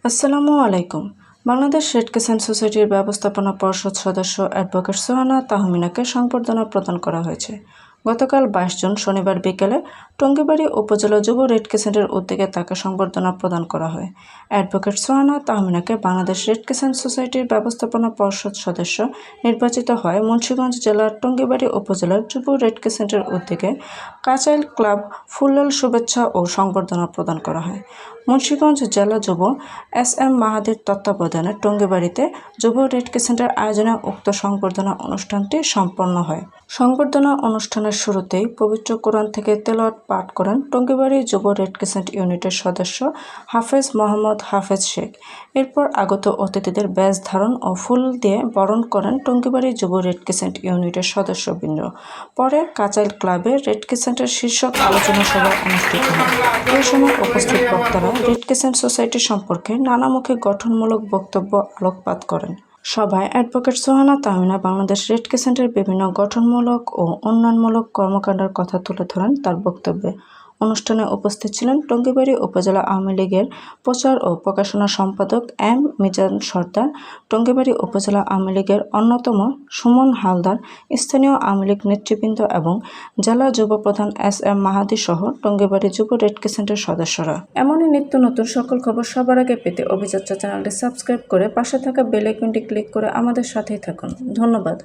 আসসালামু আলাইকুম। Bangladesh red crescent সোসাইটির ব্যবস্থাপনা পর্ষদ সদস্য অ্যাডভোকেট সোহানা তাহমিনাকে সংবর্ধনা প্রদান করা হয়েছে। গতকাল 22 জুন শনিবার বিকেলে টঙ্গীবাড়ি উপজেলা যুব রেড ক্রিসেন্টের উদ্যোগে তাকে সংবর্ধনা প্রদান করা হয়। অ্যাডভোকেট সোহানা তাহমিনাকে বাংলাদেশ রেড ক্রিসেন্ট সোসাইটির ব্যবস্থাপনা পর্ষদ সদস্য নির্বাচিত হয় মুন্সিগঞ্জ জেলার টঙ্গীবাড়ি উপজেলার যুব রেড ক্রিসেন্টের উদ্যোগে কাচাইল ক্লাব ফুললাল শুভেচ্ছা ও সংবর্ধনা প্রদান করা হয়। মুন্সিগঞ্জ জেলা যুব এস.এম. মাহাদির তত্ত্বাবধানে টঙ্গীবাড়িতে যুব রেড ক্রিসেন্টের আয়োজনে উক্ত সংবর্ধনা অনুষ্ঠানটি সম্পন্ন হয়। সংবর্ধনা অনুষ্ঠানের শুরুতেই পবিত্র কোরআন থেকে তেলাওয়াত পাঠ করেন টঙ্গীবাড়ি যুব রেড ক্রিসেন্ট ইউনিটের সদস্য হাফেজ মোহাম্মদ হাফেজ শেখ। এরপর আগত অতিথিদের ব্যাজ ধারণ ও ফুল দিয়ে বরণ করেন টঙ্গীবাড়ি যুব রেড ক্রিসেন্ট ইউনিটের সদস্যবৃন্দ। পরে কাচাইল ক্লাবে রেড ক্রিসেন্টের শীর্ষক আলোচনা সভা অনুষ্ঠিত হয়। এই সময় উপস্থিত বক্তারা রেড ক্রিসেন্ট সোসাইটি সম্পর্কে নানামুখী গঠনমূলক বক্তব্য আলোকপাত করেন। সভায় অ্যাডভোকেট সোহানা তাহমিনা বাংলাদেশ রেড ক্রিসেন্টের বিভিন্ন গঠনমূলক ও উন্নয়নমূলক কর্মকাণ্ডের কথা তুলে ধরেন তার বক্তব্যে। অনুষ্ঠানে উপস্থিত ছিলেন টঙ্গীবাড়ি উপজেলা আওয়ামী লীগের প্রচার ও প্রকাশনা সম্পাদক এম মিজান সর্দার, টঙ্গীবাড়ি উপজেলা আওয়ামী লীগের অন্যতম সুমন হালদার, স্থানীয় আওয়ামী লীগ নেতৃবৃন্দ এবং জেলা যুব প্রধান এস.এম. মাহাদি সহ টঙ্গীবাড়ি যুব রেড ক্রিসেন্টের সদস্যরা। এমনই নিত্য নতুন সকল খবর সবার আগে পেতে অভিযাত্রা চ্যানেলটি সাবস্ক্রাইব করে পাশে থাকা বেল আইকনটি ক্লিক করে আমাদের সাথেই থাকুন। ধন্যবাদ।